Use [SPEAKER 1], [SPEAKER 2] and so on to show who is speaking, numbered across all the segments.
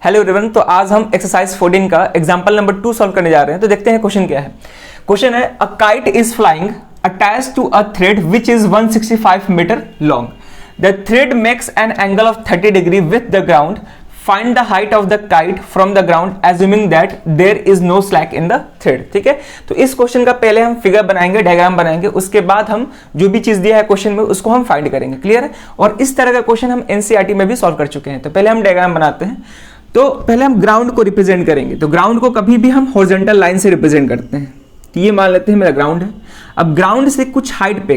[SPEAKER 1] Hello everyone, तो आज हम एक्सरसाइज 14 का एग्जांपल नंबर 2 सॉल्व करने जा रहे हैं। तो देखते हैं क्वेश्चन क्या है। क्वेश्चन है a kite is flying attached to a thread which is 165 metre long. The thread makes an angle of 30 degree with the ground. Find the height of the kite from the ground assuming that there is no slack in the thread. ठीक है, तो इस question का पहले हम figure बनाएंगे, diagram बनाएंगे, उसके बाद हम जो भी चीज दिया है क्वेश्चन में उसको हम फाइंड करेंगे। क्लियर है? और इस तरह का क्वेश्चन हम एनसीईआरटी में भी सॉल्व कर चुके हैं। तो पहले हम डायग्राम बनाते हैं। तो पहले हम ग्राउंड को रिप्रेजेंट करेंगे। तो ग्राउंड को कभी भी हम हॉरिजॉन्टल लाइन से रिप्रेजेंट करते हैं। तो ये मान लेते हैं मेरा ग्राउंड है। अब ग्राउंड से कुछ हाइट पे,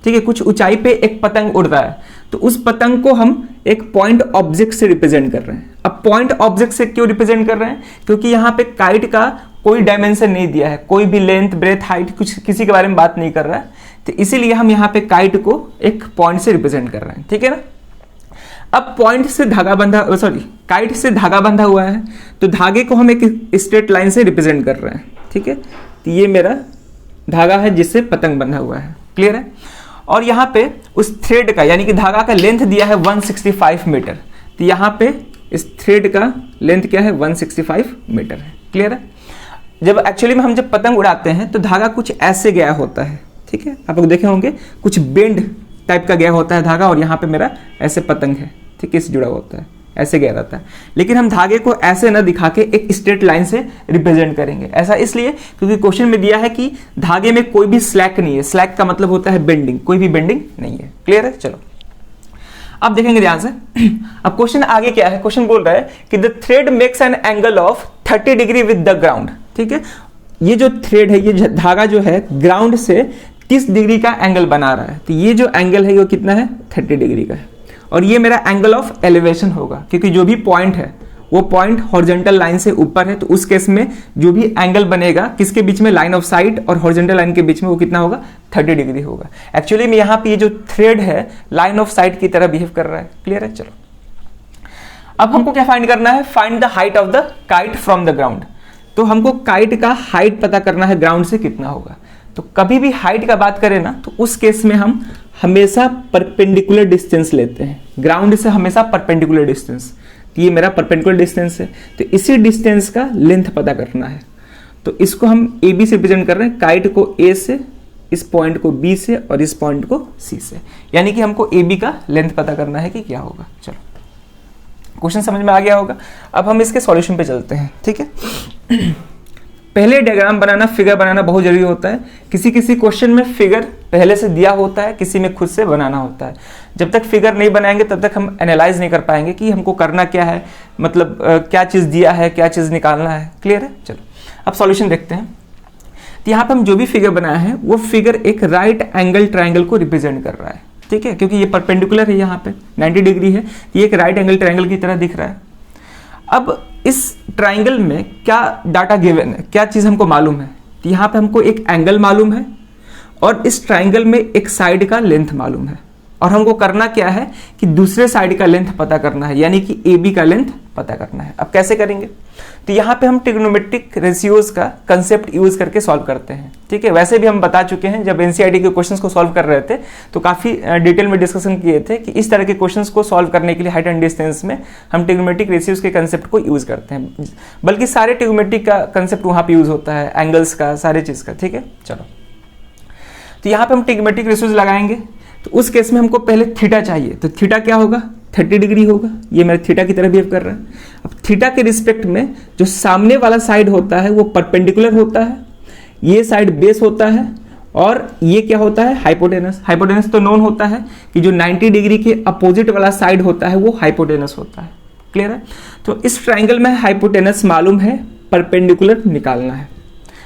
[SPEAKER 1] ठीक है, कुछ ऊंचाई पे एक पतंग उड़ रहा है। तो उस पतंग को हम एक पॉइंट ऑब्जेक्ट से रिप्रेजेंट कर रहे हैं। अब पॉइंट ऑब्जेक्ट से क्यों रिप्रेजेंट कर रहे हैं? क्योंकि यहाँ पे काइट का कोई डायमेंशन नहीं दिया है, कोई भी लेंथ, ब्रेथ, हाइट, कुछ किसी के बारे में बात नहीं कर रहा है। तो इसीलिए हम यहाँ पे काइट को एक पॉइंट से रिप्रेजेंट कर रहे हैं। ठीक है ना? अब पॉइंट से धागा बंधा, काइट से धागा बंधा हुआ है। तो धागे को हम एक स्ट्रेट लाइन से रिप्रेजेंट कर रहे हैं। ठीक है, तो ये मेरा धागा है जिससे पतंग बंधा हुआ है। क्लियर है? और यहाँ पे उस थ्रेड का यानी कि धागा का लेंथ दिया है 165 मीटर। तो यहाँ पे इस थ्रेड का लेंथ क्या है? 165 मीटर है। क्लियर है? जब एक्चुअली में हम जब पतंग उड़ाते हैं तो धागा कुछ ऐसे गया होता है। ठीक है, आप लोग देखे होंगे कुछ बेंड टाइप का गया होता है धागा, और यहाँ पे मेरा ऐसे पतंग है, ठीक है, इससे जुड़ा होता है, ऐसे गया रहता है। लेकिन हम धागे को ऐसे ना दिखा के एक स्ट्रेट लाइन से रिप्रेजेंट करेंगे। ऐसा इसलिए क्योंकि क्वेश्चन में दिया है कि धागे में कोई भी स्लैक नहीं है। स्लैक का मतलब होता है बेंडिंग, कोई भी बेंडिंग नहीं है। क्लियर है? चलो अब देखेंगे ध्यान से। अब क्वेश्चन आगे क्या है? क्वेश्चन बोल रहा है कि the thread makes an angle of 30 degree with the ground. ठीक है, ये जो थ्रेड है, ये धागा जो है ग्राउंड से 30 डिग्री का एंगल बना रहा है। तो ये जो एंगल है वो कितना है? 30 डिग्री का है। और ये मेरा एंगल ऑफ एलिवेशन होगा, क्योंकि जो भी पॉइंट है वो पॉइंट हॉरिजॉन्टल लाइन से ऊपर है। तो उस केस में जो भी एंगल बनेगा किसके बीच में? लाइन ऑफ साइट और हॉरिजॉन्टल लाइन के बीच में, वो कितना होगा? 30 डिग्री होगा। एक्चुअली में यहाँ पे ये जो थ्रेड है लाइन ऑफ साइट की तरह बिहेव कर रहा है। क्लियर है? चलो अब हमको क्या फाइंड करना है? Find the height of the kite from the ground. तो हमको काइट का हाइट पता करना है, ग्राउंड से कितना होगा। तो कभी भी हाइट का बात करें ना, तो उस केस में हम हमेशा परपेंडिकुलर डिस्टेंस लेते हैं। ग्राउंड से हमेशा परपेंडिकुलर डिस्टेंस। तो ये मेरा परपेंडिकुलर डिस्टेंस है, तो इसी डिस्टेंस का लेंथ पता करना है। तो इसको हम ए बी से रिप्रेजेंट कर रहे हैं। काइट को ए से, इस पॉइंट को बी से, और इस पॉइंट को सी से। यानी कि हमको ए बी का लेंथ पता करना है कि क्या होगा। चलो क्वेश्चन समझ में आ गया होगा। अब हम इसके सॉल्यूशन पे चलते हैं। ठीक है, पहले डायग्राम बनाना, फिगर बनाना बहुत जरूरी होता है। किसी किसी क्वेश्चन में फिगर पहले से दिया होता है, किसी में खुद से बनाना होता है। जब तक फिगर नहीं बनाएंगे तब तक हम एनालाइज नहीं कर पाएंगे कि हमको करना क्या है, मतलब क्या चीज दिया है, क्या चीज निकालना है। क्लियर है? चलो अब सॉल्यूशन देखते हैं। तो यहाँ पे हम जो भी फिगर बनाया है वो फिगर एक राइट एंगल ट्राइंगल को रिप्रेजेंट कर रहा है। ठीक है, क्योंकि ये परपेंडिकुलर है, यहाँ पे 90 डिग्री है, ये एक राइट एंगल ट्राइंगल की तरह दिख रहा है। अब इस ट्राइंगल में क्या डाटा गिवन है, क्या चीज हमको मालूम है? तो यहाँ पे हमको एक एंगल मालूम है, और इस ट्राइंगल में एक साइड का लेंथ मालूम है। और हमको करना क्या है कि दूसरे साइड का लेंथ पता करना है, यानी कि ए बी का लेंथ पता करना है। अब कैसे करेंगे? तो यहाँ पे हम ट्रिग्नोमेट्रिक रेशियोज का कंसेप्ट यूज करके सॉल्व करते हैं। ठीक है, वैसे भी हम बता चुके हैं, जब एनसीईआरटी के क्वेश्चंस को सॉल्व कर रहे थे तो काफी डिटेल में डिस्कशन किए थे कि इस तरह के क्वेश्चंस को सॉल्व करने के लिए हाइट एंड डिस्टेंस में हम ट्रिग्नोमेट्रिक रेशियोज के कंसेप्ट को यूज करते हैं। बल्कि सारे ट्रिग्नोमेट्रिक का कंसेप्ट वहां पर यूज होता है, एंगल्स का, सारे चीज का। ठीक है, चलो तो यहाँ पे हम ट्रिग्नोमेट्रिक रेशियोज लगाएंगे। तो उस केस में हमको पहले थीटा चाहिए। तो थीटा क्या होगा? 30 डिग्री होगा। ये मेरा थीटा की तरह बिहेव कर रहा है। अब थीटा के रिस्पेक्ट में जो सामने वाला साइड होता है वो परपेंडिकुलर होता है, ये साइड बेस होता है, और ये क्या होता है? हाइपोटेनस। हाइपोटेनस तो नोन होता है कि जो 90 डिग्री के अपोजिट वाला साइड होता है वो हाइपोटेनस होता है। क्लियर है? तो इस ट्राइंगल में हाइपोटेनस मालूम है, परपेंडिकुलर निकालना है।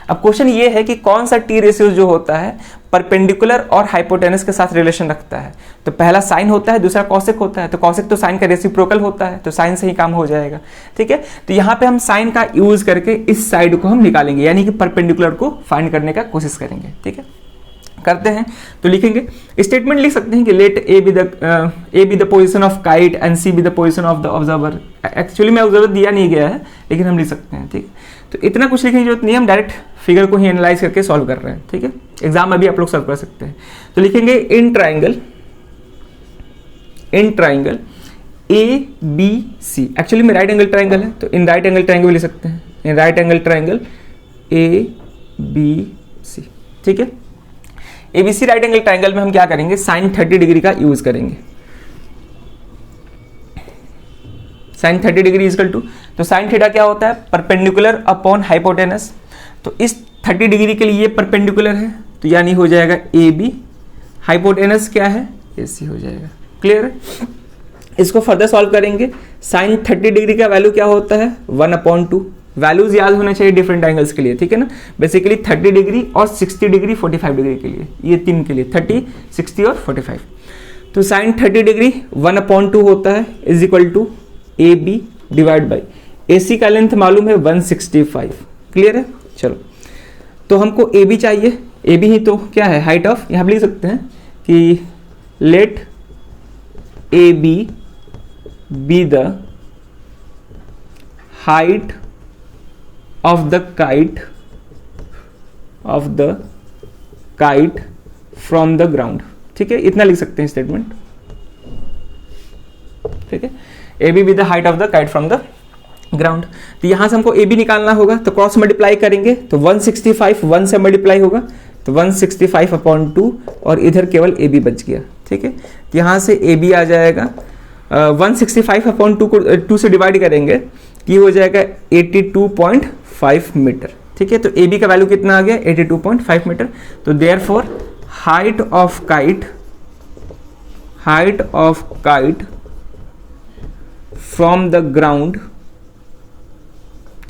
[SPEAKER 1] अब क्वेश्चन ये है कि कौन सा टी रेशियो जो होता है परपेंडिकुलर और हाइपोटेनस के साथ रिलेशन रखता है। तो पहला साइन होता है, दूसरा कॉसेक होता है। तो कॉसेक तो साइन का रेसिप्रोकल होता है, तो साइन से ही काम हो जाएगा। ठीक है, तो यहाँ पे हम साइन का यूज करके इस साइड को हम निकालेंगे, यानी कि परपेंडिकुलर को फाइंड करने का कोशिश करेंगे। ठीक है, करते हैं। तो लिखेंगे, स्टेटमेंट लिख सकते हैं कि let A B the position of kite and C B the position of the observer. Actually में ऑब्जर्वर दिया नहीं गया है, लेकिन हम लिख सकते हैं। ठीक है, तो इतना कुछ लिखने की जरूरत नहीं है, हम डायरेक्ट फिगर को ही एनालाइज करके सॉल्व कर रहे हैं। ठीक है, एग्जाम में भी आप लोग सॉल्व कर सकते हैं। तो लिखेंगे in triangle A B C, actually में राइट एंगल ट्राइंगल है तो इन राइट एंगल ट्राइंगल भी लिख सकते हैं, in right angle triangle A B C, ठीक है। एबीसी राइट एंगल ट्राइंगल में हम क्या करेंगे, साइन 30 डिग्री का यूज करेंगे। साइन 30 डिग्री इजकल टू, तो साइन थीटा क्या होता है, परपेंडिकुलर अपॉन हाइपोटेनस, तो इस 30 डिग्री के लिए परपेंडिकुलर है तो यानी हो जाएगा ए बी, हाइपोटेनस क्या है ए सी हो जाएगा, क्लियर है। इसको फर्दर सॉल्व करेंगे, साइन 30 डिग्री का वैल्यू क्या होता है 1/2, वैल्यूज याद होने चाहिए डिफरेंट एंगल्स के लिए, ठीक है ना। बेसिकली 30 डिग्री और 60 डिग्री 45 डिग्री के लिए, ये तीन के लिए 30, 60 और 45। तो साइन 30 डिग्री 1/2 होता है is equal to A B divide by A C का लेंथ मालूम है 165, क्लियर है। चलो तो हमको ए बी चाहिए, ए बी ही तो क्या है हाइट ऑफ, यहां पर लिख सकते हैं कि let A B B the height of the kite from the ground, ठीक है, इतना लिख सकते हैं स्टेटमेंट, ठीक है। A be with the height of the kite from the ground, तो यहां से हमको ए बी निकालना होगा तो क्रॉस मल्टीप्लाई करेंगे तो 165 1 से मल्टीप्लाई होगा तो 165/2 और इधर केवल ए बी बच गया, ठीक है। तो यहां से ए बी आ जाएगा 165/2 को 2 से डिवाइड करेंगे ये हो जाएगा 82.5 मीटर, ठीक है। तो ए बी का वैल्यू कितना आ गया 82.5 मीटर, तो therefore height of kite from the ground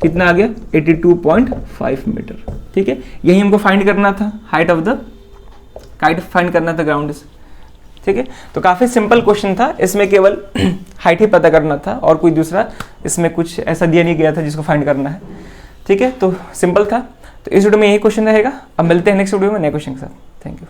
[SPEAKER 1] कितना आ गया 82.5 मीटर, ठीक है। यही हमको फाइंड करना था, height of the kite find करना था ग्राउंड से, ठीक है। तो काफी सिंपल क्वेश्चन था, इसमें केवल हाइट ही पता करना था और कोई दूसरा इसमें कुछ ऐसा दिया नहीं गया था जिसको फाइंड करना है, ठीक है। तो सिंपल था, तो इस वीडियो में यही क्वेश्चन रहेगा। अब मिलते हैं नेक्स्ट वीडियो में नए क्वेश्चन के साथ। Thank you.